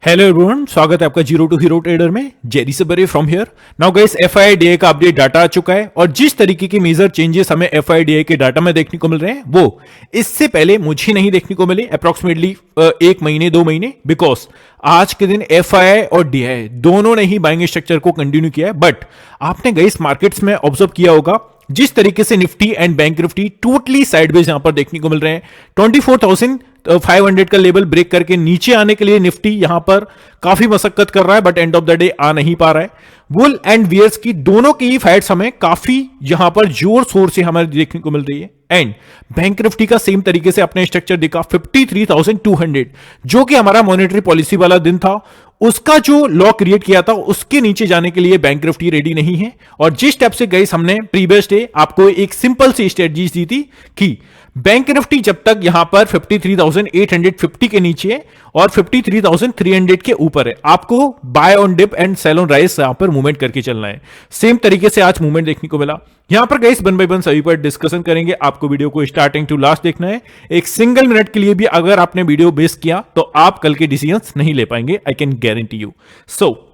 Hello everyone, स्वागत है आपका जीरो टू हीरो ट्रेडर में। जेरी सबरे फ्रॉम हियर। नाउ गाइस, एफआईडीए का अपडेट डाटा आ चुका है और जिस तरीके के मेजर चेंजेस हमें एफआईडीए के डाटा में देखने को मिल रहे हैं वो इससे पहले मुझे नहीं देखने को मिले अप्रोक्सीमेटली 1 महीने 2 महीने। बिकॉज आज के दिन एफआई और डीआई दोनों ने ही बाइंग स्ट्रक्चर को कंटिन्यू किया है। बट आपने गाइस मार्केट्स में ऑब्जर्व किया होगा जिस तरीके से Nifty and bank Nifty totally sideways यहां पर देखने को मिल रहे हैं। 24,500 का लेवल ब्रेक करके नीचे आने के लिए निफ्टी यहां पर काफी मशक्कत कर रहा है, but end of the day आ नहीं पा रहा है। वुल एंड वियर्स की दोनों की फाइट्स हमें काफी यहां पर जोर शोर से हमें देखने को मिल रही है। एंड बैंक निफ्टी का सेम तरीके से अपने स्ट्रक्चर दिखा 53,200, जो कि हमारा मॉनेटरी पॉलिसी वाला दिन था, उसका जो लॉ क्रिएट किया था उसके नीचे जाने के लिए बैंक निफ्टी रेडी नहीं है। और जिस स्टेप से गाइस हमने प्रीवियस डे आपको एक सिंपल सी स्ट्रेटजी दी थी कि बैंक निफ्टी जब तक यहां पर 53,850 के नीचे है और 53,300 के ऊपर है, आपको buy on dip and sell on rise यहां पर मूवमेंट करके चलना है। सेम तरीके से आज मूवमेंट देखने को मिला। यहां पर गाइस वन बाय वन सभी पर डिस्कशन करेंगे। आपको वीडियो को स्टार्टिंग टू लास्ट देखना है। एक सिंगल मिनट के लिए भी अगर आपने वीडियो बेस किया तो आप कल के डिसीजंस नहीं ले पाएंगे, I can guarantee you. So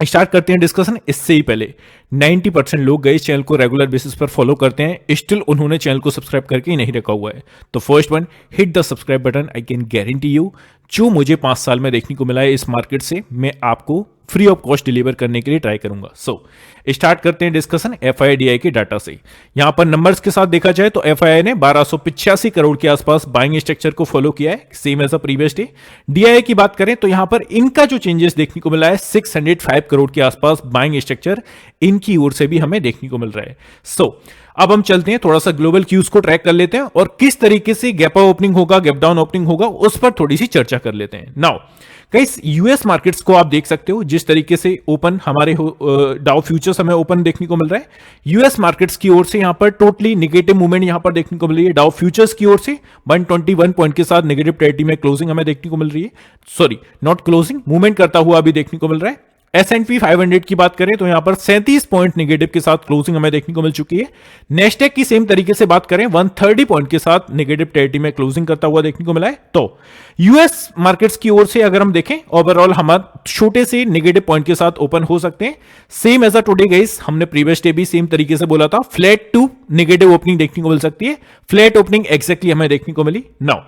start करते हैं डिस्कशन। इससे ही पहले 90% लोग गए चैनल को रेगुलर बेसिस पर फॉलो करते हैं, स्टिल उन्होंने चैनल को सब्सक्राइब करके ही नहीं रखा हुआ है। तो first one, hit the subscribe button. I can guarantee you जो मुझे 5 साल में देखने को मिला है इस मार्केट से, मैं आपको फ्री ऑफ कॉस्ट डिलीवर करने के लिए ट्राई करूंगा। सो स्टार्ट करते हैं डिस्कशन एफआईडीआई के डाटा से। यहां पर नंबर्स के साथ देखा जाए तो एफआईआई ने 1285 करोड़ के आसपास बाइंग स्ट्रक्चर को फॉलो किया है, same as a previous day. DI की बात करें तो यहां पर इनका जो चेंजेस देखने को मिला है 605 करोड़ के आसपास बाइंग स्ट्रक्चर इनकी ओर से भी हमें देखने को मिल रहा है। सो अब हम चलते हैं, थोड़ा सा ग्लोबल क्यूज को ट्रैक कर लेते हैं और किस तरीके से गैप अप ओपनिंग होगा, गैप डाउन ओपनिंग होगा, उस पर थोड़ी सी चर्चा कर लेते हैं। नाउ गाइस, यूएस मार्केट्स को आप देख सकते हो जिस तरीके से ओपन हमारे डाउ फ्यूचर्स हमें ओपन देखने को मिल रहा है। यूएस मार्केट्स की ओर से यहां पर टोटली नेगेटिव मूवमेंट यहां पर देखने को मिल रही है। डाउ फ्यूचर्स की ओर से 121 पॉइंट के साथ नेगेटिव टेरिटरी में क्लोजिंग हमें देखने को मिल रही है। सॉरी, नॉट क्लोजिंग, मूवमेंट करता हुआ अभी देखने को मिल रहा है। S&P 500 की बात करें तो यहां पर 37 पॉइंट नेगेटिव के साथ क्लोजिंग हमें देखने को मिल चुकी है। नेस्डेक की सेम तरीके से बात करें 130 पॉइंट के साथ नेगेटिव टेरिटरी में क्लोजिंग करता हुआ देखने को मिला है। तो यूएस मार्केट्स की ओर से अगर हम देखें ओवरऑल हम छोटे से नेगेटिव पॉइंट के साथ ओपन हो सकते हैं। Same as a today guys, हमने प्रीवियस डे भी सेम तरीके से बोला था, फ्लैट टू नेगेटिव ओपनिंग देखने को मिल सकती है। फ्लैट ओपनिंग एग्जैक्टली हमें देखने को मिली। नाउ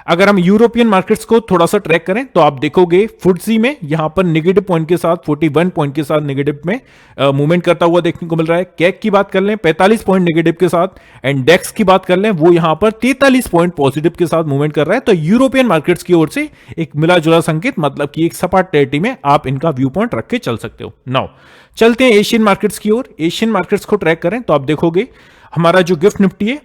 अगर हम यूरोपियन मार्केट्स को थोड़ा सा ट्रैक करें तो आप देखोगे फुट्सी में यहां पर नेगेटिव पॉइंट के साथ 41 पॉइंट के साथ नेगेटिव में मूवमेंट करता हुआ देखने को मिल रहा है। कैक की बात कर लें 45 पॉइंट नेगेटिव के साथ, एंड डेक्स की बात कर लें वो यहां पर 43 पॉइंट पॉजिटिव के साथ मूवमेंट कर रहा है। तो यूरोपियन मार्केट्स की ओर से एक मिला जुला संकेत, मतलब कि एक सपाट टेरिटरी में आप इनका व्यू पॉइंट रख के चल सकते हो। नाउ चलते हैं एशियन मार्केट्स की ओर। एशियन मार्केट्स को ट्रैक करें तो आप देखोगे हमारा जो गिफ्ट निफ्टी है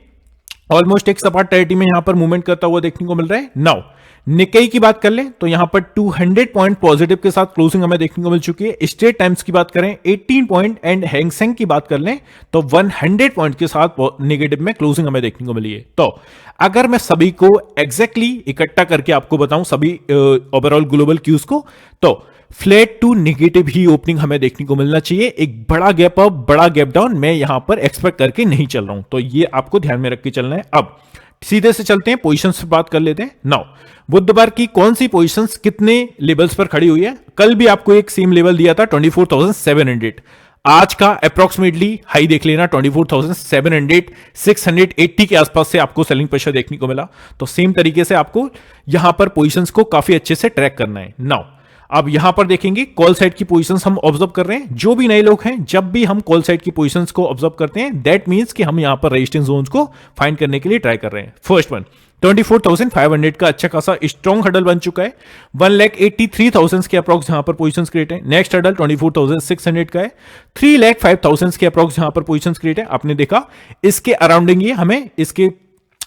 ऑलमोस्ट एक सपाट टेरिटरी में यहां पर मूवमेंट करता हुआ देखने को मिल रहा है। नाउ निक्केई की बात कर लें तो यहां पर 200 पॉइंट पॉजिटिव के साथ क्लोजिंग हमें देखने को मिल चुकी है। स्ट्रेट टाइम्स की बात करें 18 पॉइंट, एंड हैंगसेंग की बात कर लें तो 100 पॉइंट के साथ नेगेटिव में क्लोजिंग हमें देखने को मिली है। तो अगर मैं सभी को एग्जैक्टली इकट्ठा करके आपको बताऊं सभी ओवरऑल ग्लोबल क्यूज को, तो फ्लैट टू नेगेटिव ही ओपनिंग हमें देखने को मिलना चाहिए। एक बड़ा गैप अप, बड़ा गैप डाउन मैं यहां पर एक्सपेक्ट करके नहीं चल रहा हूं, तो ये आपको ध्यान में रख के चलना है। अब सीधे से चलते हैं, पोजीशंस पर बात कर लेते हैं। नाउ बुधवार की कौन सी पोजीशंस कितने लेवल्स पर खड़ी हुई है। कल भी आपको एक सेम लेवल दिया था 24,700, आज का अप्रोक्सीमेटली हाई देख लेना 24,700, 680 के आसपास से आपको सेलिंग प्रेशर देखने को मिला। तो सेम तरीके से आपको यहां पर पोजीशंस को काफी अच्छे से ट्रैक करना है। नाउ अब यहां पर देखेंगे कॉल साइड की पोजीशंस हम ऑब्जर्व कर रहे हैं। जो भी नए लोग हैं, जब भी हम कॉल साइड की पोजीशंस को ऑब्जर्व करते हैं दैट मींस कि हम यहां पर रेजिस्टेंस जोन्स को फाइंड करने के लिए ट्राई कर रहे हैं। फर्स्ट वन 24,500 का अच्छा खासा स्ट्रॉन्ग हडल बन चुका है। 1,83,000 के अप्रॉक्स यहां पर पोजीशंस क्रिएट है। नेक्स्ट हडल 24,600 का है। 3,05,000 के अप्रॉक्स यहां पर पोजीशंस क्रिएट है। आपने देखा इसके अराउंडिंग ये हमें इसके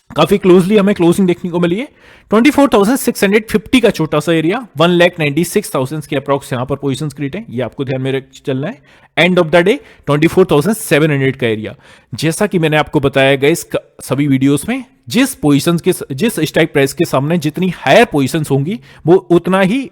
काफी क्लोजली हमें क्लोजिंग देखने को मिली है। 24,650 का छोटा सा एरिया, 1,96,000 के अप्रॉक्स यहां पर पोजीशंस क्रिएट है, ये आपको ध्यान में रख चलना है। एंड ऑफ द डे 24,700 का एरिया, जैसा कि मैंने आपको बताया गाइस सभी वीडियोस में, जिस पोजीशंस के जिस स्ट्राइक प्राइस के सामने जितनी हायर पोजीशंस होंगी वो उतना ही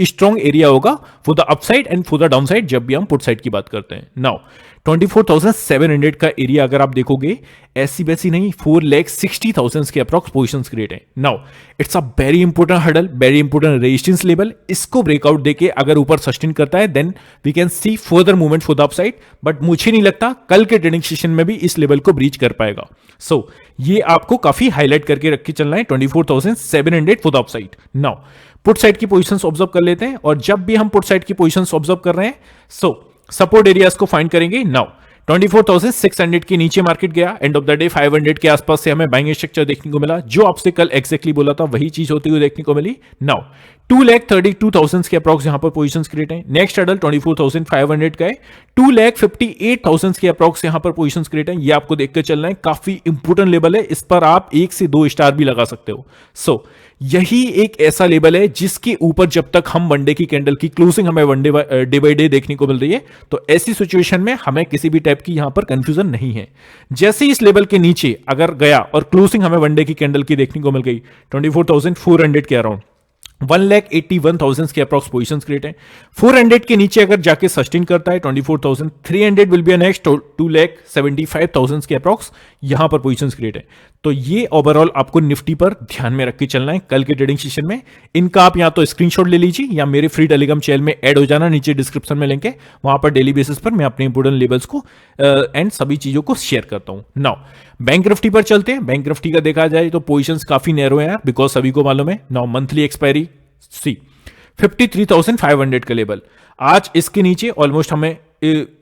स्ट्रॉन्ग एरिया होगा for the upside and for the downside जब भी हम पुट साइड की बात करते हैं। नाउ 24,700 का एरिया अगर आप देखोगे, ऐसी वैसी नहीं, 4,60,000 के अप्रॉक्स पोजिशंस क्रिएट है। Now it's a very important hurdle, very important resistance level. इसको ब्रेकआउट देके अगर ऊपर सस्टेन करता है then we can see further movement for the upside, but मुझे नहीं लगता कल के ट्रेडिंग सेशन में भी इस लेवल को ब्रीच कर पाएगा। सो ये आपको काफी हाईलाइट करके रख के चलना है, 24,700 for the upside. Now put side की पोजीशंस ऑब्जर्व कर लेते हैं, और जब भी हम पुट साइड की पोजीशंस ऑब्जर्व कर रहे हैं, सपोर्ट एरियाज को फाइंड करेंगे। नाउ 24,600 के नीचे मार्केट गया, एंड ऑफ द डे 500 के आसपास से हमें बाइंग स्ट्रक्चर देखने को मिला, जो आपसे कल एक्जैक्टली बोला था वही चीज होती हुई देखने को मिली। नाउ 2,32,000 के अप्रॉक्स यहां पर पोजीशंस क्रिएट है। नेक्स्ट हर्डल 24,500 का है, 2,58,000 के अप्रॉक्स यहां पर पोजीशंस क्रिएट है। ये आपको देखकर चलना है, काफी इंपोर्टेंट लेवल है, इस पर आप 1 से 2 स्टार भी लगा सकते हो। यही एक ऐसा लेवल है जिसके ऊपर जब तक हम वनडे की कैंडल की क्लोजिंग हमें डे बाय डे देखने को मिल रही है, तो ऐसी सिचुएशन में हमें किसी भी टाइप की यहां पर कंफ्यूजन नहीं है। जैसे इस लेवल के नीचे अगर गया और क्लोजिंग हमें वनडे की कैंडल की देखने को मिल गई 24,400 के अराउंड, 1,81,000 के अप्रॉक्स पोजीशंस क्रिएट है। 400 के नीचे अगर जाके सस्टेन करता है 24,300 विल बी नेक्स्ट, 2,75,000 के अप्रॉक्स यहां पर पोजीशंस क्रिएट है। तो ये ओवरऑल आपको निफ्टी पर ध्यान में रख के चलना है कल के ट्रेडिंग सेशन में। इनका आप या तो स्क्रीनशॉट ले लीजिए या मेरे फ्री टेलीग्राम चैनल में ऐड हो जाना, नीचे डिस्क्रिप्शन में लिंक है, वहां पर डेली बेसिस पर मैं अपने इंपोर्टेंट लेवल्स को एंड सभी चीजों को शेयर करता हूं। नाउ बैंक निफ्टी पर चलते हैं। बैंक निफ्टी का देखा जाए तो पोजीशंस काफी नैरो है यार, बिकॉज सभी को मालूम है। नाउ मंथली एक्सपायरी 53,500 का लेवल, आज इसके नीचे ऑलमोस्ट हमें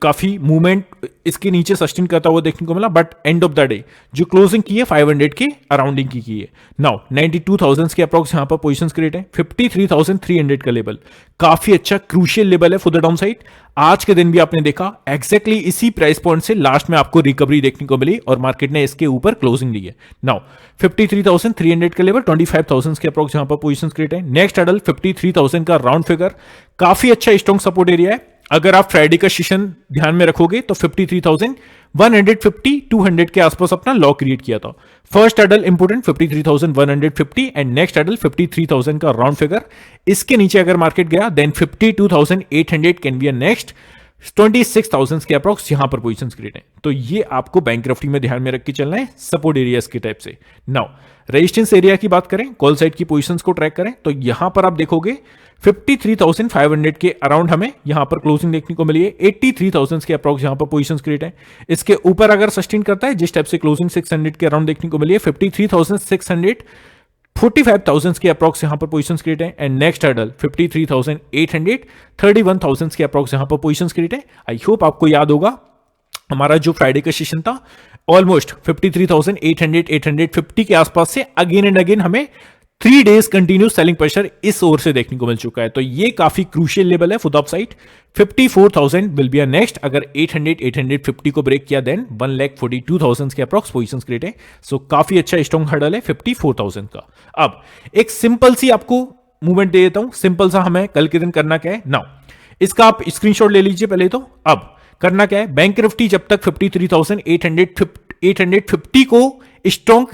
काफी मूवमेंट इसके नीचे सस्टेन करता हुआ देखने को मिला, but end of the day जो क्लोजिंग की है 500 के अराउंडिंग की है। नाउ 92,000 के अप्रॉक्स यहां पर पोजीशंस क्रिएट है। 53,300 का लेवल काफी अच्छा क्रूशियल लेवल है फॉर द डाउन साइड। आज के दिन भी आपने देखा एग्जैक्टली इसी प्राइस पॉइंट से लास्ट में आपको रिकवरी देखने को मिली और मार्केट ने इसके ऊपर क्लोजिंग ली है। नाउ 53,300 का लेवल, 25,000 के अप्रॉक्स यहां पर पोजीशंस क्रिएट है। नेक्स्ट हर्डल 53,000 का राउंड फिगर, काफी अच्छा स्ट्रॉन्ग सपोर्ट एरिया है। अगर आप फ्राइडे का सेशन ध्यान में रखोगे तो 53,150 200 के आसपास अपना लॉ क्रिएट किया था। First hurdle important 53,150 and next hurdle 53,000 का राउंड फिगर। इसके नीचे अगर मार्केट गया then 52,800 can be a next, 26,000 के अप्रॉक्स यहां पर पोजीशंस क्रिएट है। तो ये आपको बैंक निफ्टी में ध्यान में रख के चलना है सपोर्ट एरियाज के टाइप से। नाउ रेजिस्टेंस एरिया की बात करें, कॉल साइड की पोजीशंस को ट्रैक करें तो यहां पर आप देखोगे 53,500 के अराउंड हमें यहां पर क्लोजिंग देखने को मिली है। 83,000 के अप्रॉक्स यहां पर पोजीशंस क्रिएट है। इसके ऊपर अगर सस्टेन करता है जिस टाइप से क्लोजिंग 600 के अराउंड देखने को मिली है, 53,600 45,000 के अप्रॉक्स यहां पर पोजीशंस क्रिएट है। एंड नेक्स्ट हर्डल 53,800 31,000 के अप्रॉक्स यहां पर पोजीशंस क्रिएट है। आई होप आपको याद होगा हमारा जो फ्राइडे का सेशन था ऑलमोस्ट 53,800 850 के आसपास से अगेन एंड अगेन हमें 3 डेज कंटिन्यूस सेलिंग प्रेशर इस ओर से देखने को मिल चुका है। तो ये काफी क्रूशियल लेवल है for the upside. 54,000 will be a next, अगर 850 को ब्रेक किया देन 1,42,000 के अप्रॉक्स पोजीशंस क्रिएट है। सो काफी अच्छा स्ट्रॉन्ग हर्डल है 54,000 का। अब एक सिंपल सी आपको मूवमेंट दे देता हूं, सिंपल सा हमें कल के दिन करना क्या है। नाउ इसका आप स्क्रीनशॉट ले लीजिए पहले तो। अब करना क्या है, बैंक निफ्टी जब तक 53,850 को स्ट्रॉन्ग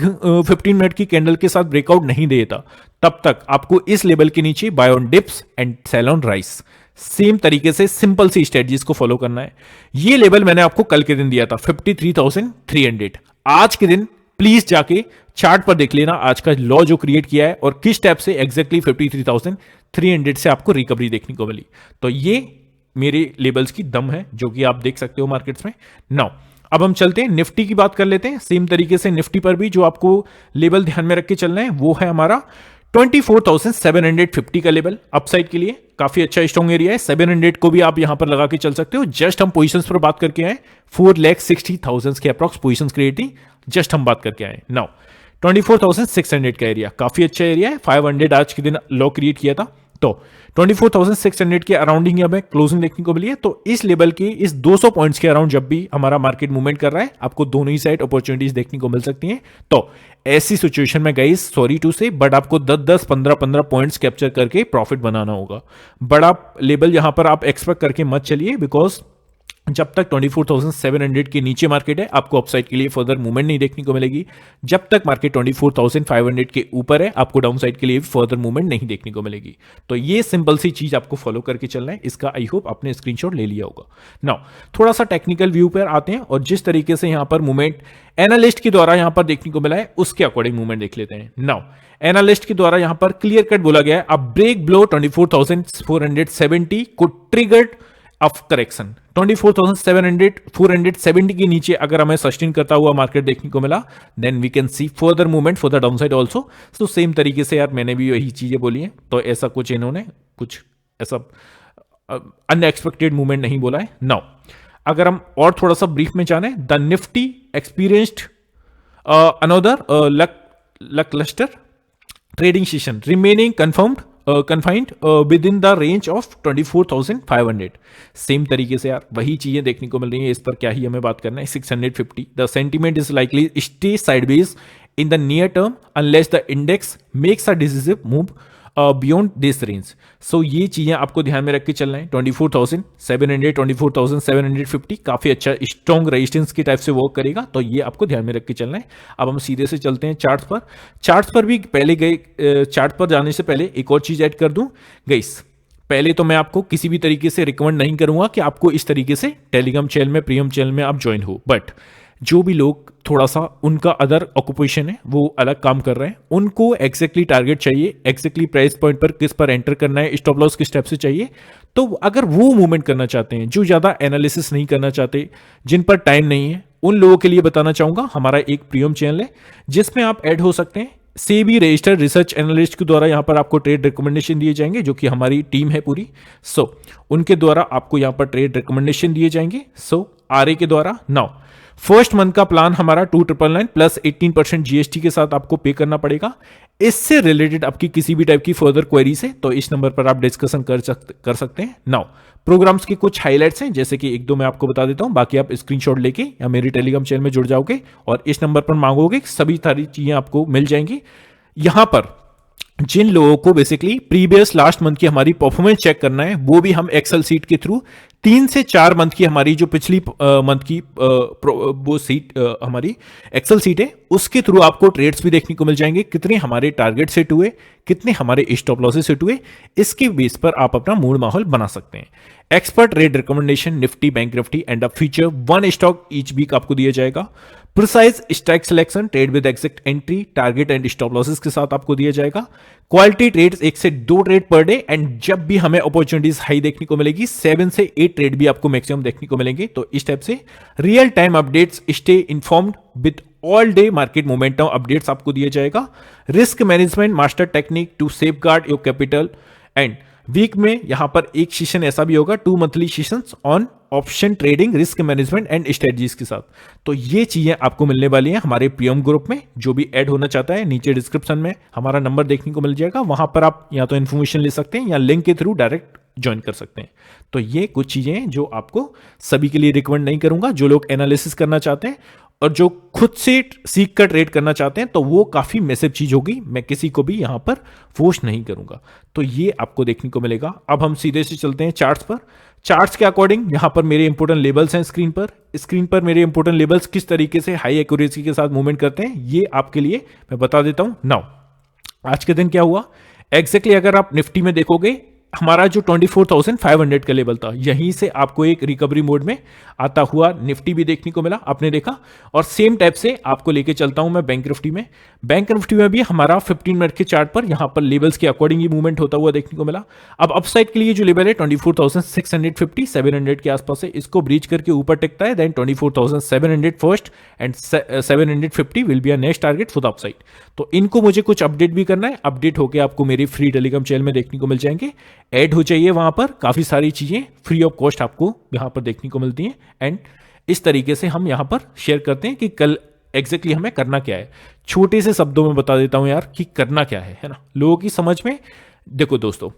15 मिनट की कैंडल के साथ ब्रेकआउट नहीं देता, तब तक आपको इस लेवल के नीचे buy on dips and sell on rise, same तरीके से सिंपल सी स्ट्रेटजीज को फॉलो करना है। ये लेवल मैंने आपको कल के दिन दिया था 53,300। आज के दिन प्लीज जाके चार्ट पर देख लेना आज का लॉ जो क्रिएट किया है और किस टाइप से एग्जैक्टली 53,300 से आपको रिकवरी देखने को मिली। तो ये मेरे लेवल्स की दम है जो कि आप देख सकते हो मार्केट्स में। नाउ अब हम चलते हैं निफ्टी की बात कर लेते हैं। सेम तरीके से निफ्टी पर भी जो आपको लेवल ध्यान में रख के चलना है वो है हमारा 24,750 का लेवल अपसाइड के लिए। काफी अच्छा स्ट्रॉन्ग एरिया है, 700 को भी आप यहां पर लगा के चल सकते हो। जस्ट हम पोजीशंस पर बात करके आए, 4,60,000 के अप्रॉक्स पोजीशंस क्रिएट थी, जस्ट हम बात करके आए। नाउ 24,600 का एरिया काफी अच्छा एरिया है, 500 आज के दिन लॉ क्रिएट किया था। तो 24,600 के अराउंडिंग हमें क्लोजिंग देखने को मिली है। तो इस लेवल के इस 200 पॉइंट्स के अराउंड जब भी हमारा मार्केट मूवमेंट कर रहा है, आपको दोनों ही साइड अपॉर्चुनिटीज देखने को मिल सकती हैं। तो ऐसी सिचुएशन में गाइस सॉरी टू से बट आपको 10-10 15-15 पॉइंट्स कैप्चर करके प्रॉफिट बनाना होगा। बड़ा लेवल यहां पर आप एक्सपेक्ट करके मत चलिए, बिकॉज जब तक 24,700 के नीचे मार्केट है आपको अपसाइड के लिए फर्दर मूवमेंट नहीं देखने को मिलेगी। जब तक मार्केट 24,500 के ऊपर है आपको डाउन साइड के लिए फर्दर मूवमेंट नहीं देखने को मिलेगी। तो ये सिंपल सी चीज आपको फॉलो करके चलना है। इसका आई होप आपने स्क्रीनशॉट ले लिया होगा। नाउ थोड़ा सा टेक्निकल व्यू पर आते हैं और जिस तरीके से यहां पर मूवमेंट एनालिस्ट के द्वारा यहां पर देखने को मिला है उसके अकॉर्डिंग मूवमेंट देख लेते हैं। नाउ एनालिस्ट के द्वारा यहां पर क्लियर कट बोला गया है अ ब्रेक बिलो 24,470 को ट्रिगर्ड ऑफ करेक्शन। 24,700 470 के नीचे अगर हमें सस्टेन करता हुआ मार्केट देखने को मिला then we can see further movement for the downside also. So same तरीके से यार मैंने भी वही चीजें बोली हैं, तो ऐसा कुछ इन्होंने कुछ ऐसा अनएक्सपेक्टेड मूवमेंट नहीं बोला है। नाउ अगर हम और थोड़ा सा ब्रीफ में जाने, the Nifty experienced another luck cluster trading session remaining confined within the range of 24,500। Same तरीके से यार वही चीजें देखने को मिल रही है। इस पर क्या ही हमें बात करना है। 650 the sentiment is likely stay sideways in the near term unless the index makes a decisive move beyond this range. So ये चीजें आपको ध्यान में रख के चलना है। 24,700 24,750 काफी अच्छा स्ट्रॉन्ग रेजिस्टेंस की टाइप से वर्क करेगा, तो ये आपको ध्यान में रख के चलना है। अब हम सीधे से चलते हैं चार्ट्स पर। चार्ट्स पर भी पहले गए चार्ट पर जाने से पहले एक और चीज ऐड कर दूं गाइस। पहले तो मैं आपको किसी भी तरीके से रिकमेंड नहीं करूंगा कि आपको इस तरीके से टेलीग्राम चैनल में प्रीमियम चैनल में आप ज्वाइन हो, बट जो भी लोग थोड़ा सा उनका अदर ऑक्यूपेशन है वो अलग काम कर रहे हैं उनको एग्जैक्टली टारगेट चाहिए, एग्जैक्टली प्राइस पॉइंट पर किस पर एंटर करना है, स्टॉप लॉस किस स्टेप से चाहिए। तो अगर वो मूवमेंट करना चाहते हैं जो ज्यादा एनालिसिस नहीं करना चाहते, जिन पर टाइम नहीं है, उन लोगों के लिए बताना चाहूंगा हमारा एक प्रीमियम चैनल है जिसमें आप ऐड हो सकते हैं। सेबी रजिस्टर्ड रिसर्च एनालिस्ट के द्वारा यहां पर आपको ट्रेड रिकमेंडेशन दिए जाएंगे, जो कि हमारी टीम है पूरी। सो उनके द्वारा आपको यहां पर ट्रेड रिकमेंडेशन दिए जाएंगे। सो आरए के द्वारा। नाउ फर्स्ट मंथ का प्लान हमारा 2,999 प्लस 18% जीएसटी के साथ आपको पे करना पड़ेगा। इससे रिलेटेड आपकी किसी भी टाइप की फर्दर क्वेरीज है तो इस नंबर पर आप डिस्कशन कर सकते हैं। नाउ प्रोग्राम्स के कुछ हाइलाइट्स हैं, जैसे कि एक दो मैं आपको बता देता हूं, बाकी आप स्क्रीनशॉट लेके या मेरी टेलीग्राम चैनल में जुड़ जाओगे और इस नंबर पर मांगोगे, सभी सारी चीजें आपको मिल जाएंगी। यहां पर जिन लोगों को बेसिकली प्रीवियस लास्ट मंथ की हमारी परफॉर्मेंस चेक करना है वो भी हम एक्सेल सीट के थ्रू 3 से 4 मंथ की हमारी जो पिछली मंथ की वो सीट हमारी एक्सेल सीट है उसके थ्रू आपको ट्रेड्स भी देखने को मिल जाएंगे, कितने हमारे टारगेट सेट हुए, कितने हमारे स्टॉप लॉसेस सेट हुए। इसके बेस पर आप अपना मूड माहौल बना सकते हैं। Expert trade recommendation Nifty, bank Nifty and a future 1 stock each week आपको दिया जाएगा। Precise strike selection trade with exact entry, target and stop losses के साथ आपको दिया जाएगा। क्वालिटी ट्रेड्स 1 से 2 ट्रेड पर डे एंड जब भी हमें अपॉर्चुनिटीज हाई देखने को मिलेगी 7 से 8 ट्रेड भी आपको मैक्सिमम देखने को मिलेंगे। तो इस टाइप से real time updates, stay informed with all day market momentum updates आपको दिया जाएगा। Risk management master technique to safeguard your capital and week में यहां पर एक सेशन ऐसा भी होगा 2 monthly sessions on option trading, risk management and strategies के साथ। तो ये चीजें आपको मिलने वाली हैं हमारे प्रीमियम ग्रुप में। जो भी ऐड होना चाहता है नीचे डिस्क्रिप्शन में हमारा नंबर देखने को मिल जाएगा, वहां पर आप या तो इन्फॉर्मेशन ले सकते हैं या लिंक के थ्रू डायरेक्ट ज्वाइन कर सकते हैं। तो ये कुछ चीजें हैं जो आपको सभी के लिए रिकमेंड नहीं करूंगा। जो लोग एनालिसिस करना चाहते हैं और जो खुद से सीख कर ट्रेड करना चाहते हैं तो वो काफी मैसिव चीज होगी, मैं किसी को भी यहां पर फोर्स नहीं करूंगा। तो ये आपको देखने को मिलेगा। अब हम सीधे से चलते हैं चार्ट्स पर। चार्ट्स के अकॉर्डिंग यहां पर मेरे इंपोर्टेंट लेवल्स हैं स्क्रीन पर मेरे इंपोर्टेंट लेवल्स किस तरीके से हाई एक्यूरेसी के साथ मूवमेंट करते हैं ये आपके लिए मैं बता देता हूं। नाउ आज के दिन क्या हुआ एग्जैक्टली अगर आप निफ्टी में देखोगे हमारा जो 24,500 का लेवल था यहीं से आपको एक रिकवरी मोड में आता हुआ निफ्टी भी देखने को मिला, आपने देखा। और सेम टाइप से आपको लेके चलता हूं मैं बैंक निफ्टी में। बैंक निफ्टी में भी हमारा 15 मिनट के चार्ट पर यहां पर लेवल्स के अकॉर्डिंग ही मूवमेंट होता हुआ देखने को मिला। अब अपसाइड के लिए जो लेवल है 24,650 700 के आसपास है, इसको ब्रीच करके ऊपर टिकता है then 24,700 first and 750 will be a next target for the upside. तो इनको मुझे कुछ अपडेट भी करना है, अपडेट होकर आपको मेरे फ्री टेलीग्राम चैनल में देखने को मिल जाएंगे। ऐड हो चाहिए, वहां पर काफी सारी चीजें फ्री ऑफ कॉस्ट आपको यहां पर देखने को मिलती हैं एंड इस तरीके से हम यहां पर शेयर करते हैं कि कल एग्जैक्टली हमें करना क्या है। छोटे से शब्दों में बता देता हूं यार कि करना क्या है ना, लोगों की समझ में। देखो दोस्तों,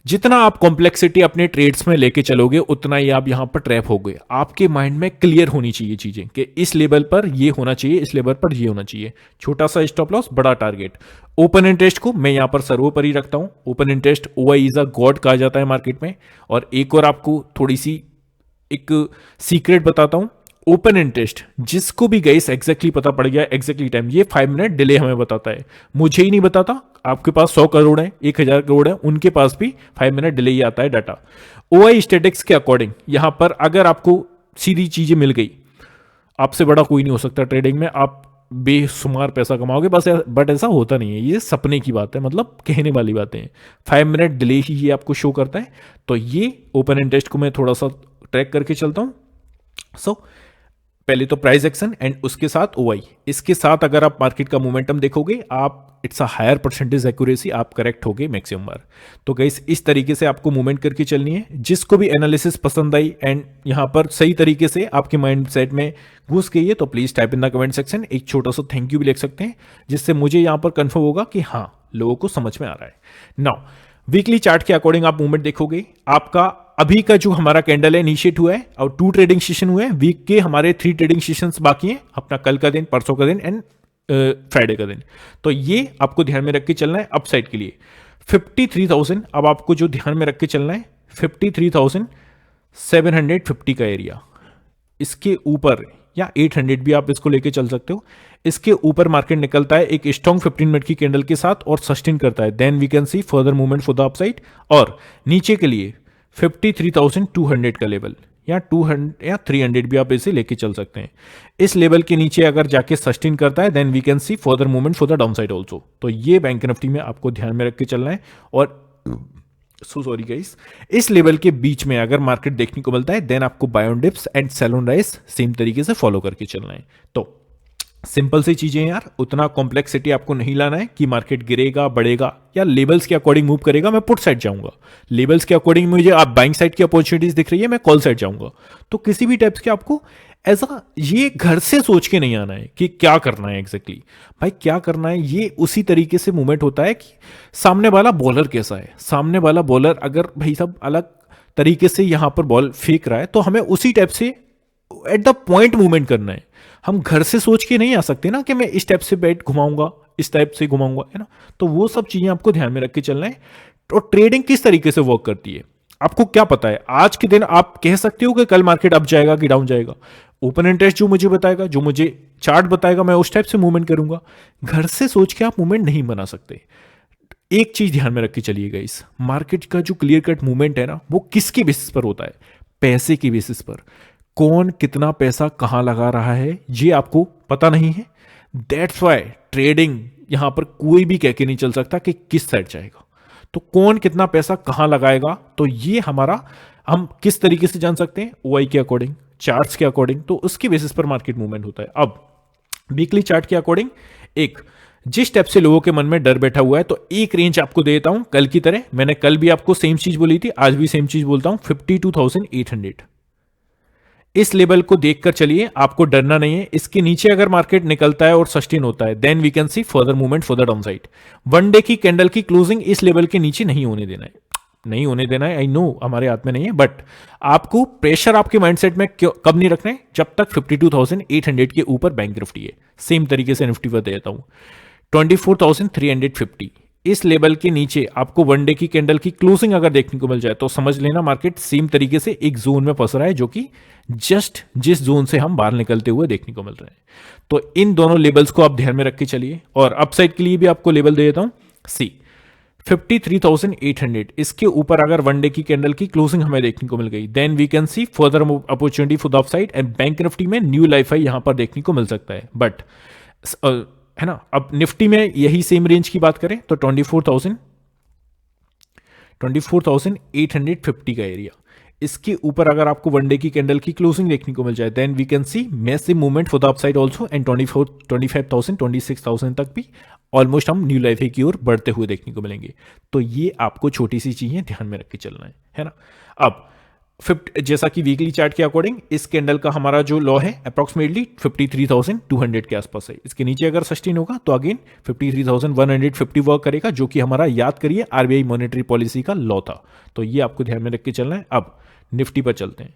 जितना आप कॉम्प्लेक्सिटी अपने ट्रेड्स में लेके चलोगे उतना ही आप यहां पर ट्रैप हो गए। आपके माइंड में क्लियर होनी चाहिए चीजें कि इस लेवल पर ये होना चाहिए, इस लेवल पर ये होना चाहिए। छोटा सा स्टॉप लॉस, बड़ा टारगेट। ओपन इंटरेस्ट को मैं यहां पर सर्वोपरि रखता हूं। Open interest OI is a God कहा जाता है मार्केट में। और एक और आपको थोड़ी सी एक सीक्रेट बताता हूं, ओपन इंटरेस्ट जिसको भी गई एग्जैक्टली पता पड़ गया एग्जैक्टली टाइम, ये 5 मिनट डिले हमें बताता है, मुझे ही नहीं बताता। आपके पास 100 करोड़ है, 1,000 करोड़ है, उनके पास भी 5 मिनट डिले ही आता है डाटा। ओआई स्टेटिक्स के अकॉर्डिंग यहां पर अगर आपको सीधी चीजें मिल गई, आपसे बड़ा कोई नहीं हो सकता ट्रेडिंग में, आप बेशुमार पैसा कमाओगे बस, बट ऐसा होता नहीं है, ये सपने की बात है, मतलब कहने वाली बातें हैं। 5 मिनट डिले ही ये आपको शो करता है। तो ये ओपन इंटरेस्ट को मैं थोड़ा सा ट्रैक करके चलता हूं। सो पहले तो प्राइस एक्शन एंड उसके साथ ओआई, इसके साथ अगर आप मार्केट का मोमेंटम देखोगे, आप it's a higher percentage accuracy, आप करेक्ट होगे मैक्सिमम बार। तो गाइस इस तरीके से आपको मूवमेंट करके चलनी है। जिसको भी एनालिसिस पसंद आई एंड यहां पर सही तरीके से आपके माइंड सेट में घुस गई है, तो please type in the comment section, एक छोटा सा थैंक यू भी लिख सकते हैं, जिससे मुझे यहां पर कंफर्म होगा कि हाँ लोगों को समझ में आ रहा है। नाउ वीकली चार्ट के अकॉर्डिंग आप मूवमेंट देखोगे, आपका अभी का जो हमारा कैंडल है इनिशिएट हुआ है और 2 ट्रेडिंग सेशन हुए हैं, वीक के हमारे 3 ट्रेडिंग सेशंस बाकी हैं, अपना कल का दिन, परसों का दिन एंड फ्राइडे का दिन। तो ये आपको ध्यान में रख के चलना है अपसाइड के लिए। 53,000 अब आपको जो ध्यान में रख के चलना है, 53,750 का एरिया, इसके ऊपर या 800 भी आप इसको लेके चल सकते हो, इसके ऊपर मार्केट निकलता है एक स्ट्रॉन्ग 15 मिनट की कैंडल के साथ और सस्टेन करता है, then we can see further movement for the upside. और नीचे के लिए 53,200 का लेवल या 200 या 300 भी आप इसे लेके चल सकते हैं। इस लेवल के नीचे अगर जाके सस्टेन करता है, then we can see further movement for the down side also. तो ये बैंक निफ्टी में आपको ध्यान में रख के चलना है। और सॉरी गाइस, इस लेवल के बीच में अगर मार्केट देखने को मिलता है, देन आपको buy on dips and sell on rise same तरीके से फॉलो करके चलना है। तो सिंपल सी चीजें यार, उतना कॉम्प्लेक्सिटी आपको नहीं लाना है कि मार्केट गिरेगा बढ़ेगा या लेवल्स के अकॉर्डिंग मूव करेगा, मैं पुट साइड जाऊंगा, लेवल्स के अकॉर्डिंग मुझे आप बाइंग साइड की अपॉर्चुनिटीज दिख रही है, मैं कॉल साइड जाऊंगा। तो किसी भी टाइप्स के आपको ऐसा ये घर से सोच के नहीं आना है कि क्या करना है एग्जैक्टली भाई, क्या करना है, ये उसी तरीके से मूवमेंट होता है कि सामने वाला बॉलर कैसा है, सामने वाला बॉलर अगर भाई साहब अलग तरीके से यहां पर बॉल फेंक रहा है, तो हमें उसी टाइप से एट द पॉइंट मूवमेंट करना है। हम घर से सोच के नहीं आ सकते ना कि मैं इस टाइप से बैट घुमाऊंगा, इस टाइप से घुमाऊंगा, है ना। तो वो सब चीजें आपको ध्यान में रख के चलना है। तो ट्रेडिंग किस तरीके से वर्क करती है, आपको क्या पता है, आज के दिन आप कह सकते हो कि कल मार्केट अप जाएगा कि डाउन जाएगा, ओपन इंटरेस्ट जो मुझे बताएगा, जो मुझे चार्ट बताएगा, मैं उस टाइप से मूवमेंट करूंगा। घर से सोच के आप मूवमेंट नहीं बना सकते। एक चीज ध्यान में रख के चलिएगा, इस मार्केट का जो क्लियर कट मूवमेंट है ना, वो किसके बेसिस पर होता है, पैसे की बेसिस पर। कौन कितना पैसा कहां लगा रहा है ये आपको पता नहीं है, दैट्स वाई ट्रेडिंग यहां पर कोई भी कह के नहीं चल सकता कि किस साइड जाएगा। तो कौन कितना पैसा कहां लगाएगा, तो ये हमारा हम किस तरीके से जान सकते हैं, ओआई के अकॉर्डिंग, चार्ट्स के अकॉर्डिंग, तो उसकी बेसिस पर मार्केट मूवमेंट होता है। अब वीकली चार्ट के अकॉर्डिंग एक जिस टाइप से लोगों के मन में डर बैठा हुआ है, तो एक रेंज आपको देता हूं कल की तरह, मैंने कल भी आपको सेम चीज बोली थी, आज भी सेम चीज बोलता हूं, 52,800। इस लेवल को देखकर चलिए, आपको डरना नहीं है। इसके नीचे अगर मार्केट निकलता है और सस्टेन होता है, then we can see further movement for the down side. One day की कैंडल की क्लोजिंग इस लेवल के नीचे नहीं होने देना है, नहीं होने देना है। आई नो हमारे हाथ में नहीं है, बट आपको प्रेशर आपके माइंडसेट में कब नहीं रखना है, जब तक 52,800 के ऊपर बैंक निफ्टी है। सेम तरीके से निफ्टी पर देता हूं 24,350। इस लेवल के नीचे आपको वन डे की कैंडल की क्लोजिंग अगर देखने को मिल जाए, तो समझ लेना मार्केट सेम तरीके से एक जोन में फंस रहा है, जो कि जस्ट जिस जोन से हम बाहर निकलते हुए देखने को मिल रहे हैं। तो इन दोनों लेवल्स को आप ध्यान में रख के चलिए। और अपसाइड के लिए भी आपको लेवल दे देता हूं, सी 53,800। इसके ऊपर अगर वन डे की कैंडल की क्लोजिंग हमें देखने को मिल गई, then we can see further opportunity for the upside and bank Nifty में न्यू लाइफ हाई यहां पर देखने को मिल सकता है। बट है ना, अब निफ्टी में यही सेम रेंज की बात करें तो 24,850 का एरिया, इसके ऊपर अगर आपको वन डे की कैंडल की क्लोजिंग देखने को मिल जाए, then we can see massive movement for the upside also and 25,000 26,000 तक भी ऑलमोस्ट हम न्यू लाइफ की ओर बढ़ते हुए देखने को मिलेंगे। तो ये आपको छोटी सी चीजें ध्यान में रख के चलना है ना। अब जैसा कि वीकली चार्ट के अकॉर्डिंग इस कैंडल का हमारा जो लो है अप्रोक्सीमेटली 53,200 के आसपास है। इसके नीचे अगर सस्टेन होगा तो अगेन 53,150 वर्क करेगा, जो कि हमारा याद करिए आरबीआई मॉनेटरी पॉलिसी का लॉ था। तो ये आपको ध्यान में रख के चलना है। अब निफ्टी पर चलते हैं।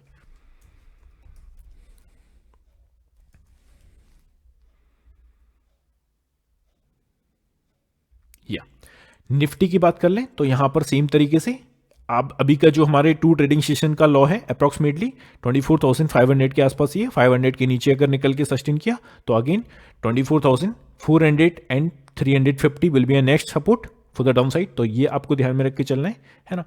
या निफ्टी की बात कर लें तो यहां पर सेम तरीके से आप अभी का जो हमारे 2 ट्रेडिंग सेशन का लॉ है अप्रॉक्सीमेटली 24,500 के आसपास ही है। 500 के नीचे अगर निकल के सस्टेन किया तो again 24,400 and 350 will be a next support for the down side. तो ये आपको ध्यान में रख के चलना है ना।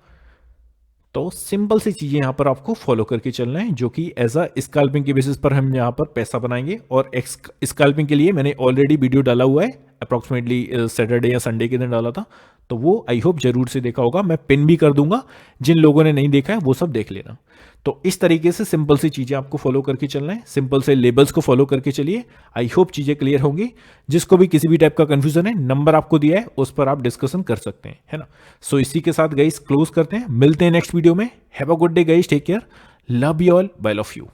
तो सिंपल सी चीजें यहां पर आपको फॉलो करके चलना है, जो कि एज अ स्कैल्पिंग के बेसिस पर हम यहां पर पैसा बनाएंगे। और स्कैल्पिंग के लिए मैंने ऑलरेडी वीडियो डाला हुआ है, अप्रॉक्सीमेटली सैटरडे या संडे के दिन डाला था, तो वो आई होप जरूर से देखा होगा। मैं पिन भी कर दूंगा, जिन लोगों ने नहीं देखा है वो सब देख लेना। तो इस तरीके से सिंपल सी चीजें आपको फॉलो करके चलना है, सिंपल से लेबल्स को फॉलो करके चलिए। आई होप चीजें क्लियर होंगी। जिसको भी किसी भी टाइप का कंफ्यूजन है, नंबर आपको दिया है, उस पर आप डिस्कशन कर सकते हैं, है ना। सो इसी के साथ गाइस क्लोज करते हैं, मिलते हैं नेक्स्ट वीडियो में। Have a good day guys, take care, love you all, bye love you.